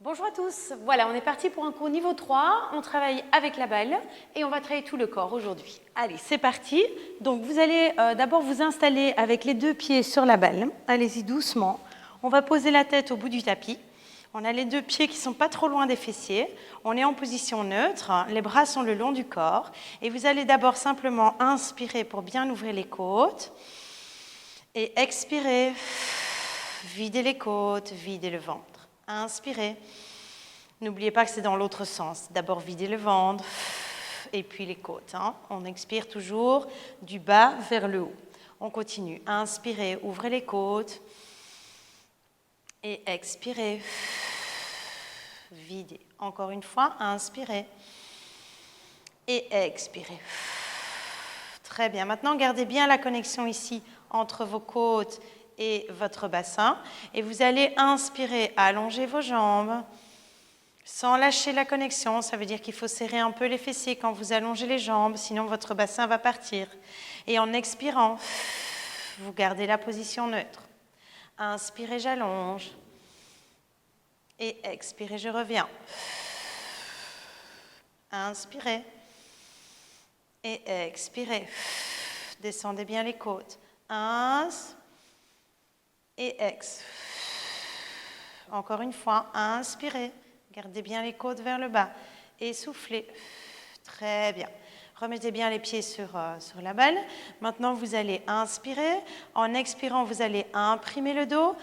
Bonjour à tous, voilà, on est parti pour un cours niveau 3, on travaille avec la balle et on va travailler tout le corps aujourd'hui. Allez, c'est parti. Donc vous allez d'abord vous installer avec les deux pieds sur la balle, allez-y doucement. On va poser la tête au bout du tapis. On a les deux pieds qui ne sont pas trop loin des fessiers. On est en position neutre, les bras sont le long du corps. Et vous allez d'abord simplement inspirer pour bien ouvrir les côtes. Et expirer, videz les côtes, videz le ventre. Inspirez. N'oubliez pas que c'est dans l'autre sens. D'abord, videz le ventre et puis les côtes. On expire toujours du bas vers le haut. On continue. Inspirez, ouvrez les côtes. Et expirez. Videz. Encore une fois, inspirez. Et expirez. Très bien. Maintenant, gardez bien la connexion ici entre vos côtes et votre bassin. Et vous allez inspirer, allonger vos jambes sans lâcher la connexion. Ça veut dire qu'il faut serrer un peu les fessiers quand vous allongez les jambes, sinon votre bassin va partir. Et en expirant, vous gardez la position neutre. Inspirez, j'allonge. Et expirez, je reviens. Inspirez. Et expirez. Descendez bien les côtes. Ins. Et ex. Encore une fois, inspirez. Gardez bien les côtes vers le bas. Et soufflez. Très bien. Remettez bien les pieds sur la balle. Maintenant, vous allez inspirer. En expirant, vous allez imprimer le dos.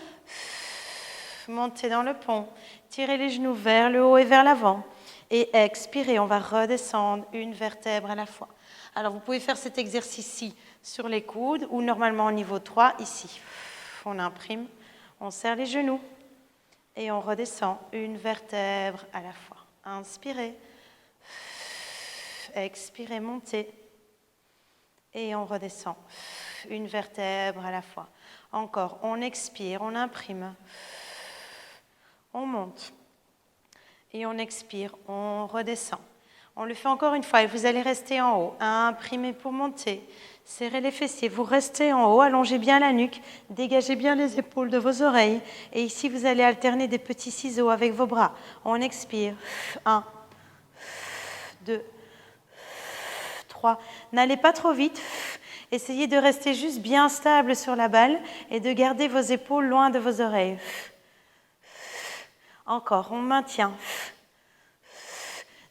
Montez dans le pont. Tirez les genoux vers le haut et vers l'avant. Et expirez. On va redescendre une vertèbre à la fois. Alors, vous pouvez faire cet exercice-ci sur les coudes ou normalement au niveau 3, ici. On imprime, on serre les genoux et on redescend une vertèbre à la fois. Inspirez, expirez, montez et on redescend une vertèbre à la fois. Encore, on expire, on imprime, on monte et on expire, on redescend. On le fait encore une fois et vous allez rester en haut. Imprimez pour monter. Serrez les fessiers. Vous restez en haut. Allongez bien la nuque. Dégagez bien les épaules de vos oreilles. Et ici, vous allez alterner des petits ciseaux avec vos bras. On expire. 1, 2, 3. N'allez pas trop vite. Essayez de rester juste bien stable sur la balle et de garder vos épaules loin de vos oreilles. Encore, on maintient.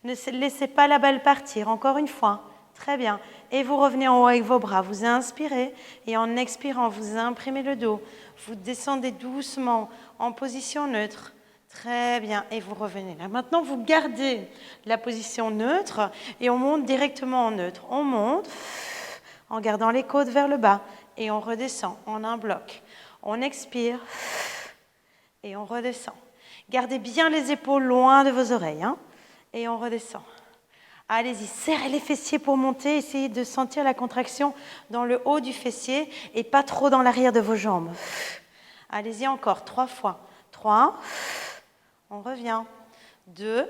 Ne laissez pas la balle partir. Encore une fois. Très bien. Et vous revenez en haut avec vos bras. Vous inspirez et en expirant, vous imprimez le dos. Vous descendez doucement en position neutre. Très bien. Et vous revenez là. Maintenant, vous gardez la position neutre et on monte directement en neutre. On monte en gardant les côtes vers le bas et on redescend en un bloc. On expire et on redescend. Gardez bien les épaules loin de vos oreilles. Et on redescend. Allez-y, serrez les fessiers pour monter. Essayez de sentir la contraction dans le haut du fessier et pas trop dans l'arrière de vos jambes. Allez-y encore, 3 fois. 3, on revient. 2,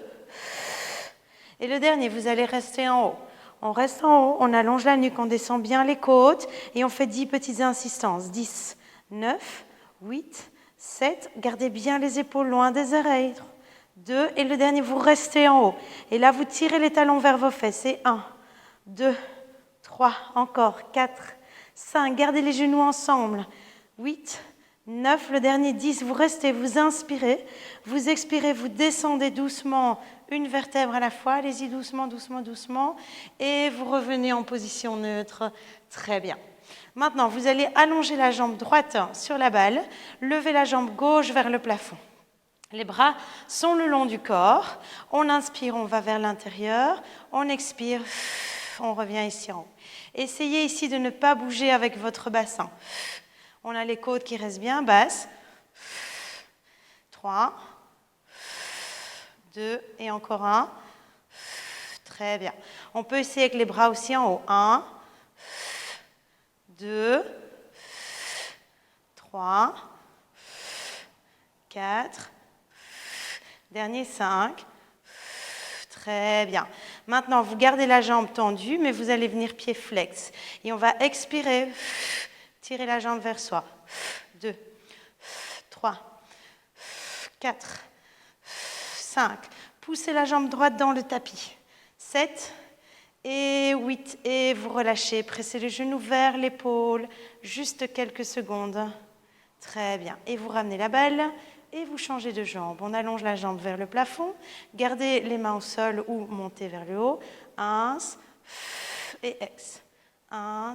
et le dernier, vous allez rester en haut. On reste en haut, on allonge la nuque, on descend bien les côtes et on fait 10 petites insistances. 10, 9, 8, 7. Gardez bien les épaules loin des oreilles. 2, et le dernier, vous restez en haut. Et là, vous tirez les talons vers vos fesses. Et 1, 2, 3, encore, 4, 5. Gardez les genoux ensemble. 8, 9, le dernier, 10. Vous restez, vous inspirez. Vous expirez, vous descendez doucement une vertèbre à la fois. Allez-y doucement, doucement, doucement. Et vous revenez en position neutre. Très bien. Maintenant, vous allez allonger la jambe droite sur la balle. Levez la jambe gauche vers le plafond. Les bras sont le long du corps. On inspire, on va vers l'intérieur. On expire, on revient ici en haut. Essayez ici de ne pas bouger avec votre bassin. On a les côtes qui restent bien basses. 3, 2 et encore 1. Très bien. On peut essayer avec les bras aussi en haut. 1, 2, 3, 4. Dernier 5. Très bien. Maintenant, vous gardez la jambe tendue, mais vous allez venir pied flex. Et on va expirer. Tirer la jambe vers soi. 2, 3, 4, 5. Poussez la jambe droite dans le tapis. 7 et 8. Et vous relâchez. Pressez les genoux vers l'épaule. Juste quelques secondes. Très bien. Et vous ramenez la balle et vous changez de jambe. On allonge la jambe vers le plafond. Gardez les mains au sol ou montez vers le haut. 1 et ex. 1,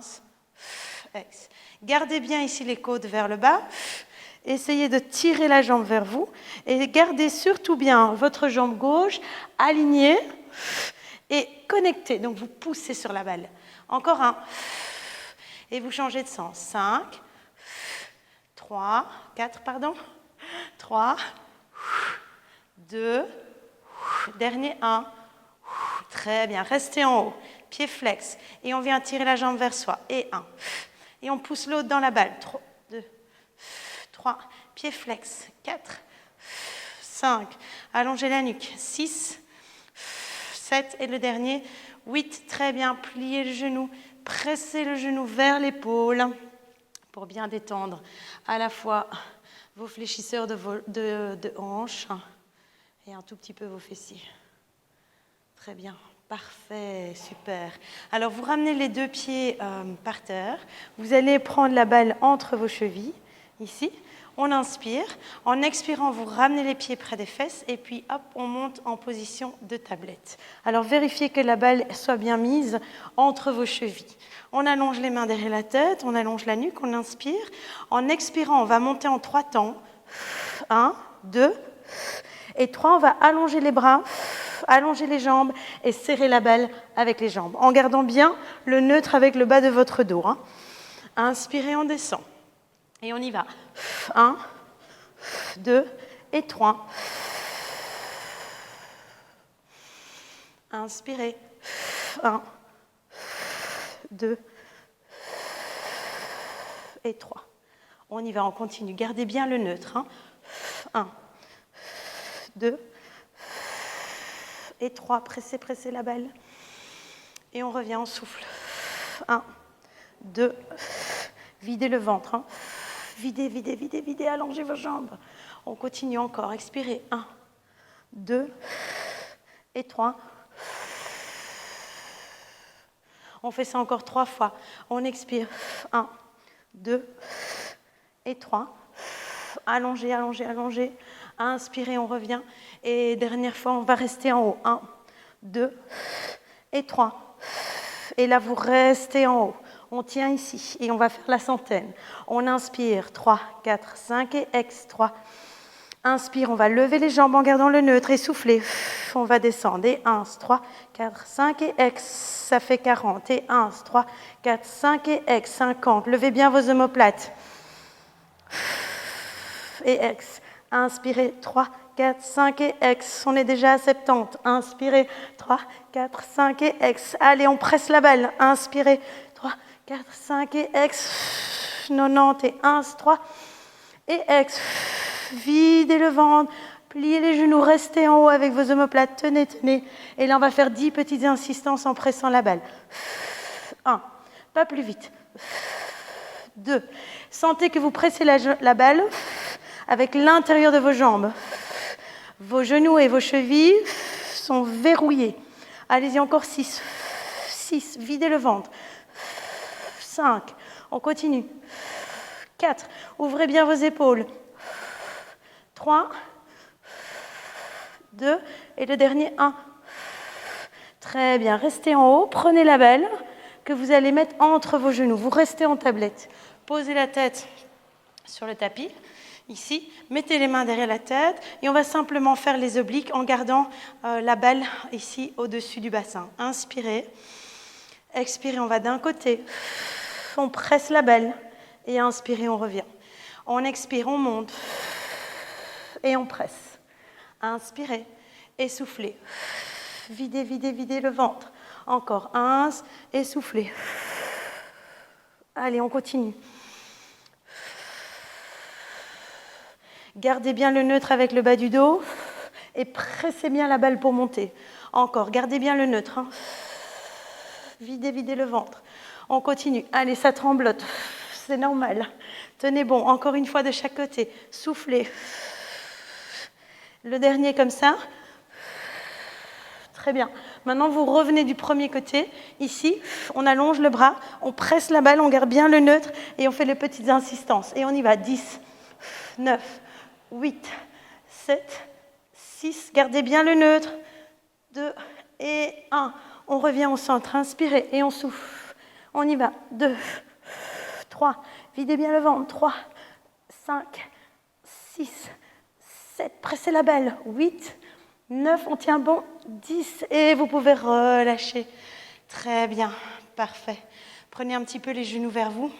ex. Gardez bien ici les côtes vers le bas. Essayez de tirer la jambe vers vous et gardez surtout bien votre jambe gauche alignée et connectée. Donc vous poussez sur la balle. Encore un. Et vous changez de sens. 5, 4, 3, 2, dernier 1. Très bien. Restez en haut. Pied flex. Et on vient tirer la jambe vers soi. Et 1. Et on pousse l'autre dans la balle. 3, 2, 3, pied flex, 4, 5, allongez la nuque, 6, 7 et le dernier, 8, très bien, pliez le genou, pressez le genou vers l'épaule pour bien détendre à la fois vos fléchisseurs de hanches et un tout petit peu vos fessiers. Très bien. Parfait, super. Alors, vous ramenez les deux pieds par terre. Vous allez prendre la balle entre vos chevilles, ici. On inspire. En expirant, vous ramenez les pieds près des fesses et puis, hop, on monte en position de tablette. Alors, vérifiez que la balle soit bien mise entre vos chevilles. On allonge les mains derrière la tête, on allonge la nuque, on inspire. En expirant, on va monter en 3 temps. 1, 2 et 3. On va allonger les bras, allonger les jambes et serrer la balle avec les jambes, en gardant bien le neutre avec le bas de votre dos. Inspirez, on descend. Et on y va. 1, 2 et 3. Inspirez. 1, 2 et 3. On y va, on continue. Gardez bien le neutre. 1, 2 et 3. Pressez, pressez la balle. Et on revient, on souffle. 1, 2. Videz le ventre. Videz, videz, videz, videz. Allongez vos jambes. On continue encore. Expirez. 1, 2 et 3. On fait ça encore 3 fois. On expire. 1, 2 et 3. Allongez, allongez, allongez. Inspirez, on revient. Et dernière fois, on va rester en haut. 1, 2 et 3. Et là, vous restez en haut. On tient ici et on va faire la centaine. On inspire. 3, 4, 5 et ex. 3. Inspire, on va lever les jambes en gardant le neutre et souffler. On va descendre. Et 1, 3, 4, 5 et ex. Ça fait 40. Et 1, 3, 4, 5 et ex. 50. Levez bien vos omoplates. Et ex. Inspirez. 3, 4, 5 et ex. On est déjà à 70. Inspirez. 3, 4, 5 et ex. Allez, on presse la balle. Inspirez. 3, 4, 5 et ex. 90 et 1, 3 et ex. Videz le ventre. Pliez les genoux. Restez en haut avec vos omoplates. Tenez, tenez. Et là, on va faire 10 petites insistances en pressant la balle. 1. Pas plus vite. 2. Sentez que vous pressez la balle avec l'intérieur de vos jambes. Vos genoux et vos chevilles sont verrouillés. Allez-y, encore 6. 6. Videz le ventre. 5. On continue. 4. Ouvrez bien vos épaules. 3. 2. Et le dernier, 1. Très bien. Restez en haut. Prenez la balle que vous allez mettre entre vos genoux. Vous restez en tablette. Posez la tête sur le tapis. Ici, mettez les mains derrière la tête et on va simplement faire les obliques en gardant la balle ici au-dessus du bassin. Inspirez, expirez, on va d'un côté, on presse la balle et inspirez, on revient. On expire, on monte et on presse. Inspirez, essoufflez, videz, videz, videz le ventre. Encore, essoufflez. Allez, on continue. Gardez bien le neutre avec le bas du dos et pressez bien la balle pour monter. Encore, gardez bien le neutre. Videz, videz le ventre. On continue. Allez, ça tremblote. C'est normal. Tenez bon. Encore une fois de chaque côté. Soufflez. Le dernier comme ça. Très bien. Maintenant, vous revenez du premier côté. Ici, on allonge le bras, on presse la balle, on garde bien le neutre et on fait les petites insistances. Et on y va. 10, 9, 8, 7, 6. Gardez bien le neutre. 2 et 1. On revient au centre. Inspirez et on souffle. On y va. 2, 3. Videz bien le ventre. 3, 5, 6, 7. Pressez la balle. 8, 9, on tient bon, 10 et vous pouvez relâcher. Très bien, parfait. Prenez un petit peu les genoux vers vous.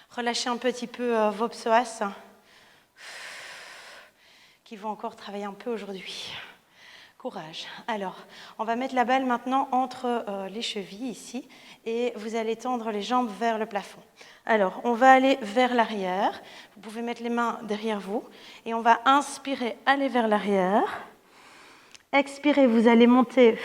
Relâchez un petit peu vos psoas qui vont encore travailler un peu aujourd'hui. Courage. Alors, on va mettre la balle maintenant entre les chevilles ici et vous allez tendre les jambes vers le plafond. Alors, on va aller vers l'arrière. Vous pouvez mettre les mains derrière vous et on va inspirer, aller vers l'arrière. Expirez, vous allez monter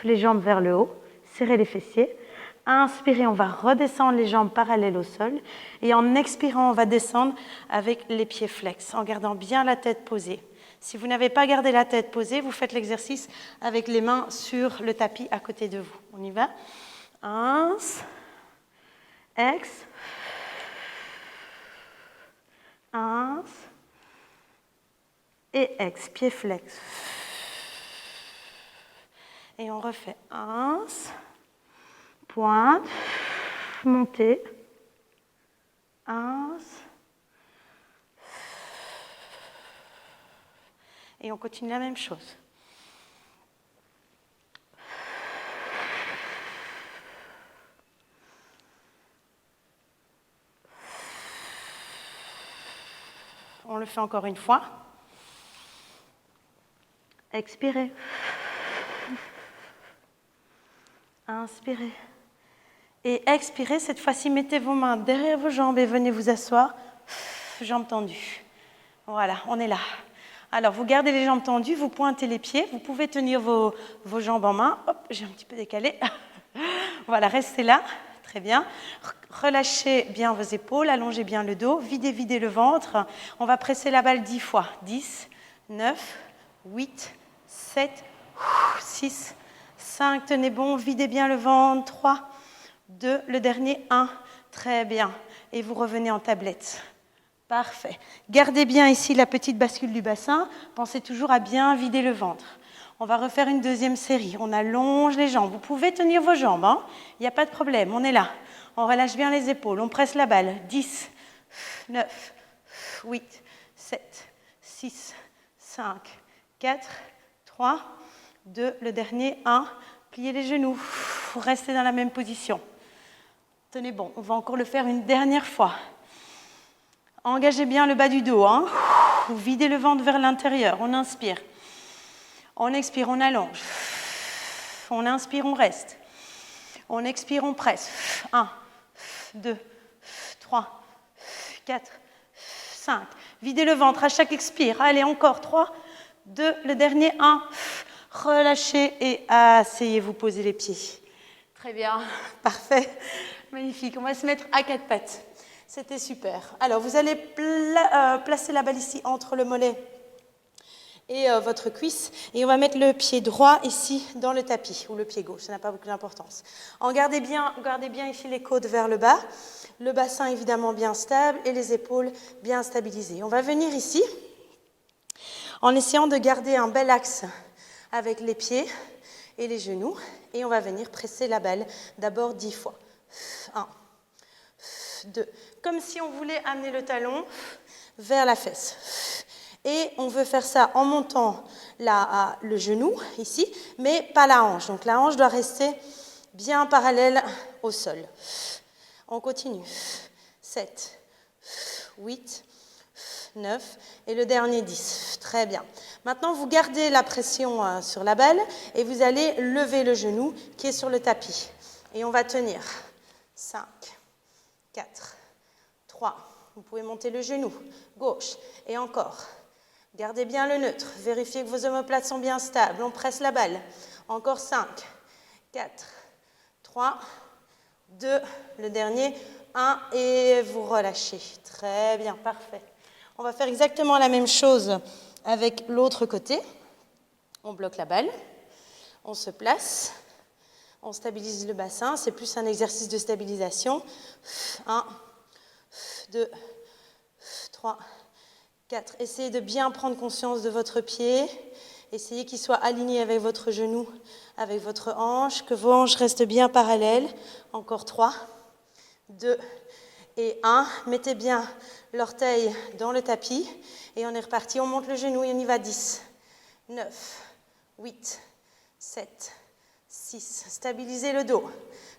les jambes vers le haut, serrez les fessiers. Inspirez, on va redescendre les jambes parallèles au sol. Et en expirant, on va descendre avec les pieds flex, en gardant bien la tête posée. Si vous n'avez pas gardé la tête posée, vous faites l'exercice avec les mains sur le tapis à côté de vous. On y va. Ins, ex, ins, et ex, pieds flex. Et on refait 1, pointe, montée, 1, et on continue la même chose. On le fait encore une fois. Expirez. Inspirez. Et expirez, cette fois-ci, mettez vos mains derrière vos jambes et venez vous asseoir. Jambes tendues. Voilà, on est là. Alors, vous gardez les jambes tendues, vous pointez les pieds. Vous pouvez tenir vos jambes en main. Hop, j'ai un petit peu décalé. Voilà, restez là. Très bien. Relâchez bien vos épaules, allongez bien le dos. Videz le ventre. On va presser la balle 10 fois. 10, 9, 8, 7, 6, 5, tenez bon, videz bien le ventre, 3, 2, le dernier, 1, très bien. Et vous revenez en tablette. Parfait. Gardez bien ici la petite bascule du bassin, pensez toujours à bien vider le ventre. On va refaire une deuxième série, on allonge les jambes, vous pouvez tenir vos jambes, hein, il n'y a pas de problème, on est là. On relâche bien les épaules, on presse la balle, 10, 9, 8, 7, 6, 5, 4, 3, 2, le dernier, 1, pliez les genoux, restez dans la même position. Tenez bon, on va encore le faire une dernière fois. Engagez bien le bas du dos, hein. Vous videz le ventre vers l'intérieur, on inspire. On expire, on allonge. On inspire, on reste. On expire, on presse. 1, 2, 3, 4, 5. Videz le ventre à chaque expire. Allez, encore 3, 2, le dernier, 1. Relâchez et asseyez-vous, posez les pieds. Très bien, parfait, magnifique. On va se mettre à quatre pattes. C'était super. Alors, vous allez placer la balle ici entre le mollet et votre cuisse. Et on va mettre le pied droit ici dans le tapis, ou le pied gauche, ça n'a pas beaucoup d'importance. Gardez bien ici les côtes vers le bas, le bassin évidemment bien stable et les épaules bien stabilisées. On va venir ici en essayant de garder un bel axe avec les pieds et les genoux. Et on va venir presser la balle d'abord 10 fois. 1, 2, comme si on voulait amener le talon vers la fesse. Et on veut faire ça en montant le genou, ici, mais pas la hanche. Donc la hanche doit rester bien parallèle au sol. On continue. 7, 8, 9, et le dernier 10. Très bien. Maintenant, vous gardez la pression sur la balle et vous allez lever le genou qui est sur le tapis. Et on va tenir. 5, 4, 3. Vous pouvez monter le genou. Gauche. Et encore. Gardez bien le neutre. Vérifiez que vos omoplates sont bien stables. On presse la balle. Encore 5, 4, 3, 2, le dernier, 1. Et vous relâchez. Très bien, parfait. On va faire exactement la même chose avec l'autre côté. On bloque la balle. On se place. On stabilise le bassin. C'est plus un exercice de stabilisation. 1, 2, 3, 4. Essayez de bien prendre conscience de votre pied. Essayez qu'il soit aligné avec votre genou, avec votre hanche, que vos hanches restent bien parallèles. Encore 3, 2 et 1. Mettez bien l'orteil dans le tapis et on est reparti. On monte le genou et on y va. 10, 9, 8, 7, 6. Stabilisez le dos.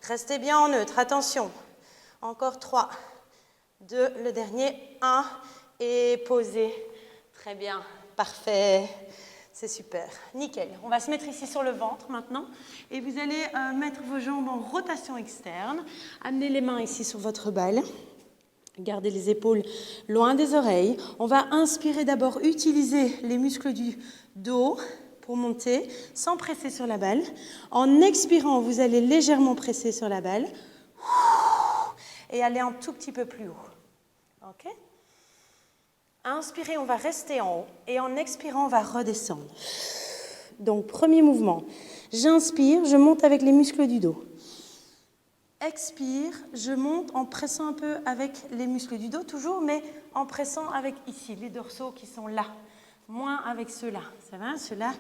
Restez bien en neutre. Attention. Encore 3, 2, le dernier. 1 et posez. Très bien. Parfait. C'est super. Nickel. On va se mettre ici sur le ventre maintenant. Et vous allez mettre vos jambes en rotation externe. Amenez les mains ici sur votre balle. Gardez les épaules loin des oreilles. On va inspirer d'abord, utiliser les muscles du dos pour monter, sans presser sur la balle. En expirant, vous allez légèrement presser sur la balle et aller un tout petit peu plus haut. OK ? Inspirez, on va rester en haut et en expirant, on va redescendre. Donc, premier mouvement. J'inspire, je monte avec les muscles du dos. Expire, je monte en pressant un peu avec les muscles du dos, toujours, mais en pressant avec ici, les dorsaux qui sont là. Moins avec ceux-là. Ça va ? Ceux-là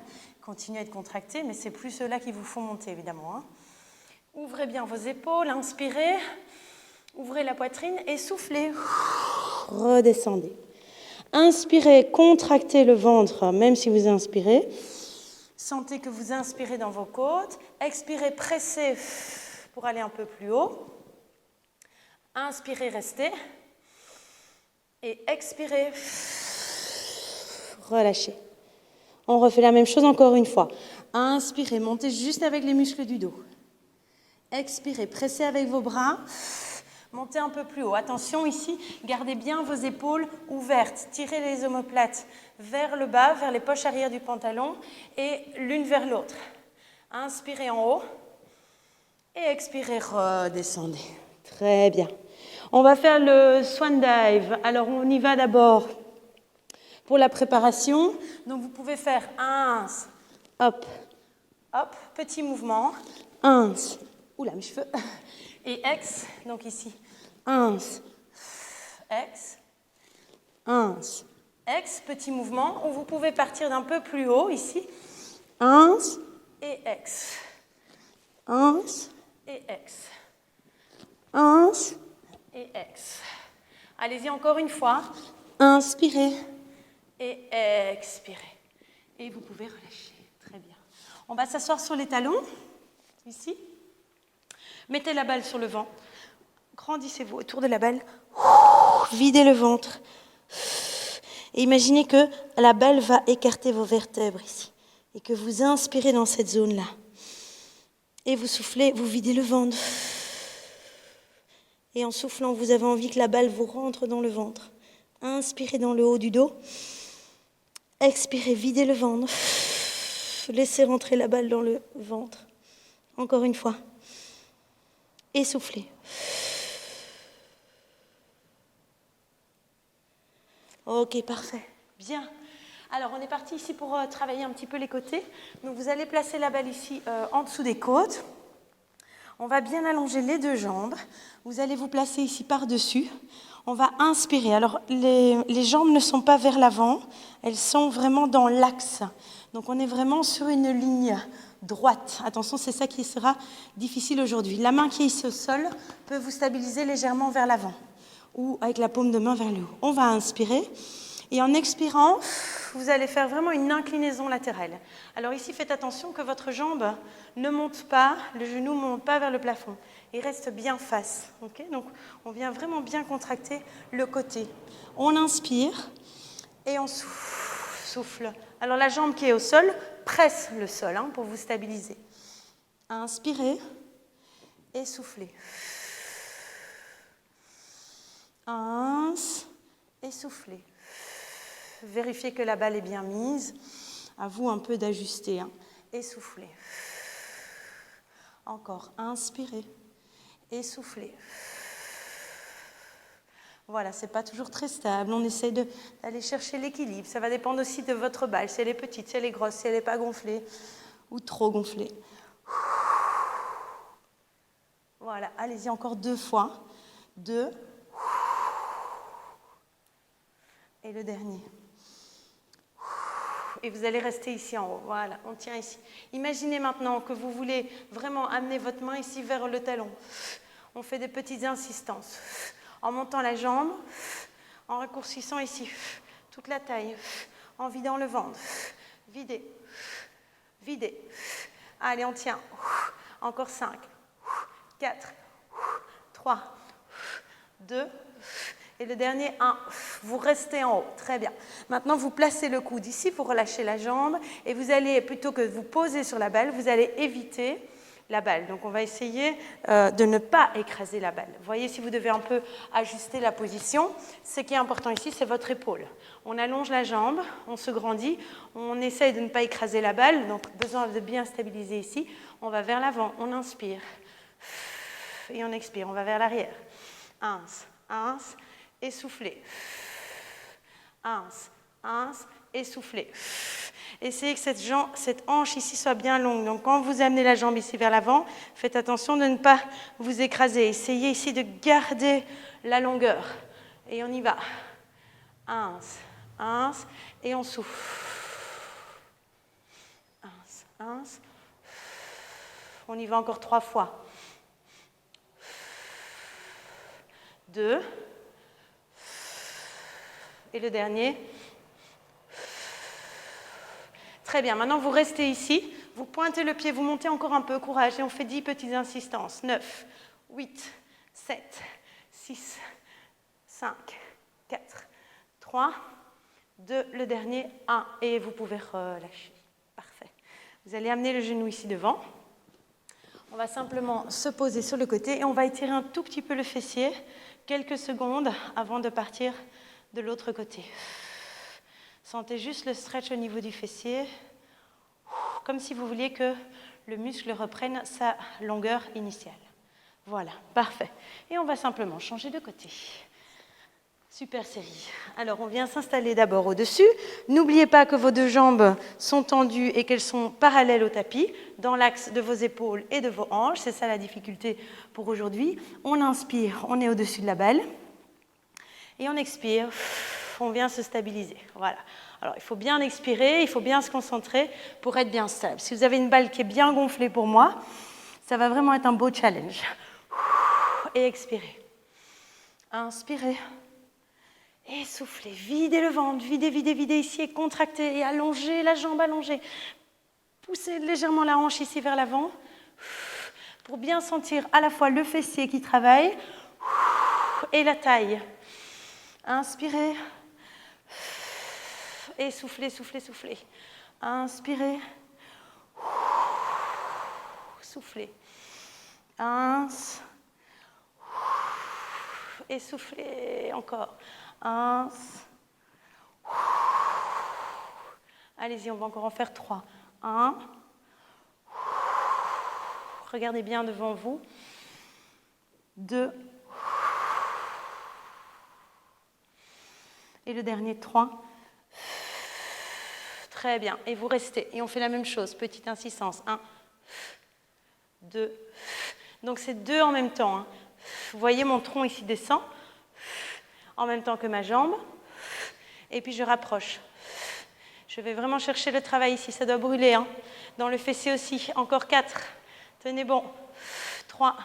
continuent à être contractés, mais c'est plus ceux-là qui vous font monter, évidemment. Hein. Ouvrez bien vos épaules, inspirez. Ouvrez la poitrine et soufflez. Redescendez. Inspirez, contractez le ventre, même si vous inspirez. Sentez que vous inspirez dans vos côtes. Expirez, pressez pour aller un peu plus haut. Inspirez, restez. Et expirez, relâchez. On refait la même chose encore une fois. Inspirez, montez juste avec les muscles du dos. Expirez, pressez avec vos bras. Montez un peu plus haut. Attention ici, gardez bien vos épaules ouvertes. Tirez les omoplates vers le bas, vers les poches arrière du pantalon et l'une vers l'autre. Inspirez en haut et expirez, redescendez. Très bien. On va faire le swan dive. Alors on y va d'abord pour la préparation. Donc vous pouvez faire 1, hop, hop, petit mouvement. 1, oula mes cheveux. Et ex, donc ici, 1, ex, 1, ex, petit mouvement, où vous pouvez partir d'un peu plus haut, ici, 1, et ex, 1, et ex, 1, et ex. Allez-y encore une fois, inspirez, et expirez. Et vous pouvez relâcher, très bien. On va s'asseoir sur les talons, ici. Mettez la balle sur le ventre. Grandissez-vous autour de la balle. Videz le ventre. Et imaginez que la balle va écarter vos vertèbres ici. Et que vous inspirez dans cette zone-là. Et vous soufflez, vous videz le ventre. Et en soufflant, vous avez envie que la balle vous rentre dans le ventre. Inspirez dans le haut du dos. Expirez, videz le ventre. Laissez rentrer la balle dans le ventre. Encore une fois. Et soufflez. Ok, parfait. Bien. Alors, on est parti ici pour travailler un petit peu les côtés. Donc, vous allez placer la balle ici en dessous des côtes. On va bien allonger les deux jambes. Vous allez vous placer ici par-dessus. On va inspirer. Alors, les jambes ne sont pas vers l'avant. Elles sont vraiment dans l'axe. Donc, on est vraiment sur une ligne droite. Attention, c'est ça qui sera difficile aujourd'hui. La main qui est ici au sol peut vous stabiliser légèrement vers l'avant ou avec la paume de main vers le haut. On va inspirer et en expirant, vous allez faire vraiment une inclinaison latérale. Alors ici, faites attention que votre jambe ne monte pas, le genou ne monte pas vers le plafond. Il reste bien face. Okay ? Donc, on vient vraiment bien contracter le côté. On inspire et on souffle. Alors la jambe qui est au sol, presse le sol pour vous stabiliser. Inspirez et soufflez. Et soufflez. Vérifiez que la balle est bien mise. À vous un peu d'ajuster. Et soufflez. Encore. Inspirez et soufflez. Voilà, c'est pas toujours très stable. On essaie d'aller chercher l'équilibre. Ça va dépendre aussi de votre balle. Si elle est petite, si elle est grosse, si elle n'est pas gonflée. ou trop gonflé. Voilà, allez-y encore 2 fois. 2. Et le dernier. Et vous allez rester ici en haut. Voilà, on tient ici. Imaginez maintenant que vous voulez vraiment amener votre main ici vers le talon. On fait des petites insistances. En montant la jambe, en raccourcissant ici toute la taille, en vidant le ventre. Videz. Videz. Allez, on tient. Encore 5, 4, 3, 2, et le dernier 1. Vous restez en haut. Très bien. Maintenant, vous placez le coude ici, vous relâchez la jambe, et vous allez, plutôt que de vous poser sur la balle, vous allez éviter la balle. Donc, on va essayer de ne pas écraser la balle. Vous voyez, si vous devez un peu ajuster la position, ce qui est important ici, c'est votre épaule. On allonge la jambe, on se grandit, on essaye de ne pas écraser la balle, donc besoin de bien stabiliser ici. On va vers l'avant, on inspire, et on expire, on va vers l'arrière. 1, essoufflez. 1, essoufflez. Essayez que cette hanche ici soit bien longue. Donc, quand vous amenez la jambe ici vers l'avant, faites attention de ne pas vous écraser. Essayez ici de garder la longueur. Et on y va. 1, et on souffle. 1, on y va encore 3 fois. 2, et le dernier. Très bien, maintenant vous restez ici, vous pointez le pied, vous montez encore un peu, courage, et on fait 10 petites insistances. 9, 8, 7, 6, 5, 4, 3, 2, le dernier, 1, et vous pouvez relâcher. Parfait. Vous allez amener le genou ici devant. On va simplement se poser sur le côté et on va étirer un tout petit peu le fessier, quelques secondes avant de partir de l'autre côté. Sentez juste le stretch au niveau du fessier, comme si vous vouliez que le muscle reprenne sa longueur initiale. Voilà, parfait. Et on va simplement changer de côté. Super série. Alors, on vient s'installer d'abord au-dessus. N'oubliez pas que vos 2 jambes sont tendues et qu'elles sont parallèles au tapis, dans l'axe de vos épaules et de vos hanches. C'est ça la difficulté pour aujourd'hui. On inspire, on est au-dessus de la balle. Et on expire, on vient se stabiliser. Voilà. Alors, il faut bien expirer, il faut bien se concentrer pour être bien stable. Si vous avez une balle qui est bien gonflée pour moi, ça va vraiment être un beau challenge. Et expirez. Inspirez. Et soufflez. Videz le ventre, videz ici et contractez et allongez la jambe allongée. Poussez légèrement la hanche ici vers l'avant pour bien sentir à la fois le fessier qui travaille et la taille. Inspirez. Et soufflez. Inspirez. Soufflez. Et soufflez encore. Allez-y, on va encore en faire 3. 1. Regardez bien devant vous. 2. Et le dernier, 3. Très bien. Et vous restez. Et on fait la même chose. Petite insistance. 1, 2. Donc, c'est 2 en même temps. Vous voyez, mon tronc ici descend en même temps que ma jambe. Et puis, je rapproche. Je vais vraiment chercher le travail ici. Ça doit brûler. Dans le fessier aussi. Encore 4. Tenez bon. 3,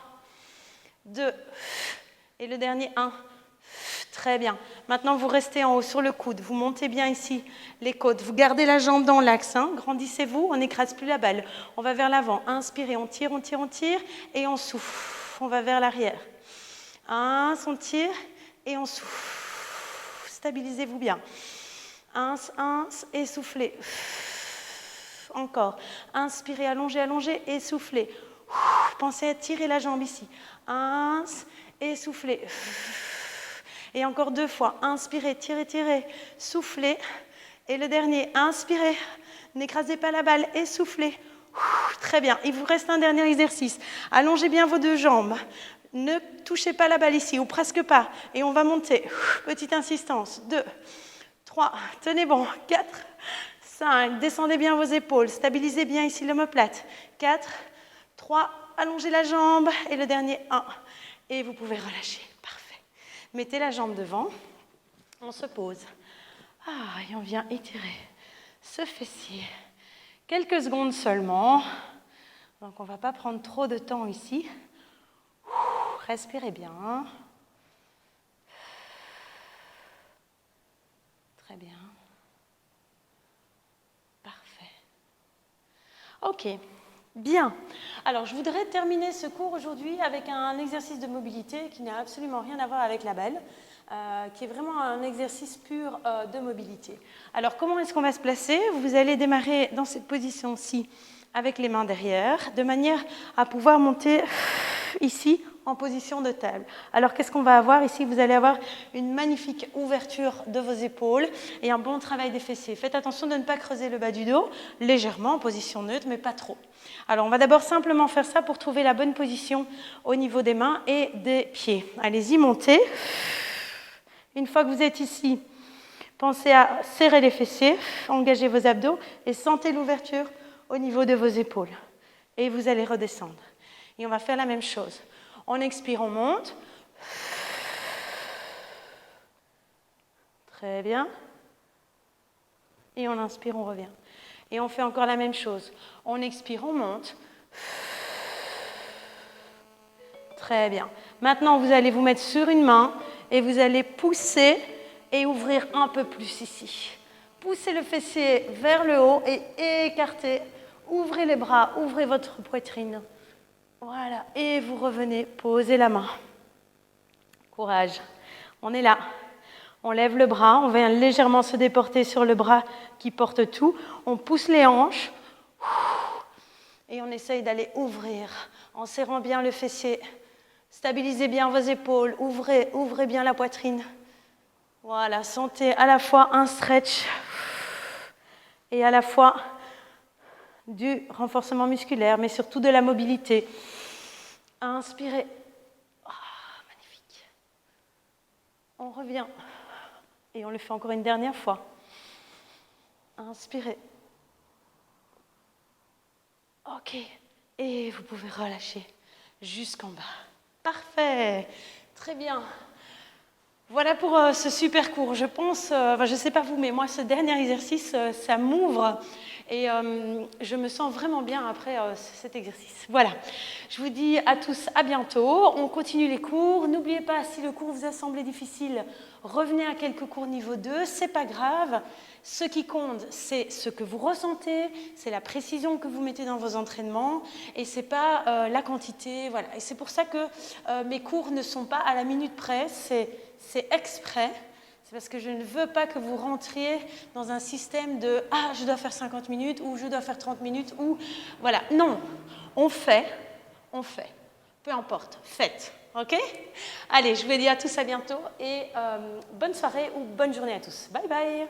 2. Et le dernier, 1. Très bien. Maintenant, vous restez en haut sur le coude. Vous montez bien ici les côtes. Vous gardez la jambe dans l'axe. Grandissez-vous. On n'écrase plus la balle. On va vers l'avant. Inspirez. On tire. Et on souffle. On va vers l'arrière. On tire. Et on souffle. Stabilisez-vous bien. Et soufflez. Encore. Inspirez. Allongez. Et soufflez. Pensez à tirer la jambe ici. Et soufflez. Et encore 2 fois. Inspirez, tirez, soufflez. Et le dernier, inspirez. N'écrasez pas la balle et soufflez. Très bien. Il vous reste un dernier exercice. Allongez bien vos 2 jambes. Ne touchez pas la balle ici, ou presque pas. Et on va monter. Petite insistance. 2, 3, tenez bon. 4, 5, descendez bien vos épaules, stabilisez bien ici l'omoplate. 4, 3, allongez la jambe. Et le dernier, 1. Et vous pouvez relâcher. Parfait. Mettez la jambe devant. On se pose. Et on vient étirer ce fessier. Quelques secondes seulement. Donc on ne va pas prendre trop de temps ici. Respirez bien. Très bien. Parfait. Ok, bien. Alors, je voudrais terminer ce cours aujourd'hui avec un exercice de mobilité qui n'a absolument rien à voir avec la belle, qui est vraiment un exercice pur de mobilité. Alors, comment est-ce qu'on va se placer? Vous allez démarrer dans cette position-ci avec les mains derrière, de manière à pouvoir monter ici en position de table. Alors, qu'est-ce qu'on va avoir ici? Vous allez avoir une magnifique ouverture de vos épaules et un bon travail des fessiers. Faites attention de ne pas creuser le bas du dos, légèrement en position neutre, mais pas trop. Alors, on va d'abord simplement faire ça pour trouver la bonne position au niveau des mains et des pieds. Allez-y, montez. Une fois que vous êtes ici, pensez à serrer les fessiers, engagez vos abdos et sentez l'ouverture au niveau de vos épaules. Et vous allez redescendre. Et on va faire la même chose. On expire, on monte. Très bien. Et on inspire, on revient. Et on fait encore la même chose. On expire, on monte. Très bien. Maintenant, vous allez vous mettre sur une main et vous allez pousser et ouvrir un peu plus ici. Poussez le fessier vers le haut et écartez. Ouvrez les bras, ouvrez votre poitrine. Voilà, et vous revenez, posez la main. Courage. On est là. On lève le bras, on vient légèrement se déporter sur le bras qui porte tout. On pousse les hanches. Et on essaye d'aller ouvrir en serrant bien le fessier. Stabilisez bien vos épaules. Ouvrez bien la poitrine. Voilà, sentez à la fois un stretch et à la fois du renforcement musculaire, mais surtout de la mobilité. Inspirez. Magnifique. On revient. Et on le fait encore une dernière fois. Inspirez. Ok. Et vous pouvez relâcher jusqu'en bas. Parfait. Très bien. Voilà pour ce super cours. Je pense, je ne sais pas vous, mais moi, ce dernier exercice, ça m'ouvre. Et je me sens vraiment bien après cet exercice. Voilà. Je vous dis à tous à bientôt. On continue les cours. N'oubliez pas, si le cours vous a semblé difficile, revenez à quelques cours niveau 2. Ce n'est pas grave. Ce qui compte, c'est ce que vous ressentez, c'est la précision que vous mettez dans vos entraînements et ce n'est pas la quantité. Voilà. Et c'est pour ça que mes cours ne sont pas à la minute près. C'est exprès. C'est parce que je ne veux pas que vous rentriez dans un système de « Ah, je dois faire 50 minutes » ou « Je dois faire 30 minutes » ou voilà. Non, on fait. Peu importe, faites. OK? Allez, je vous dis à tous à bientôt et bonne soirée ou bonne journée à tous. Bye bye.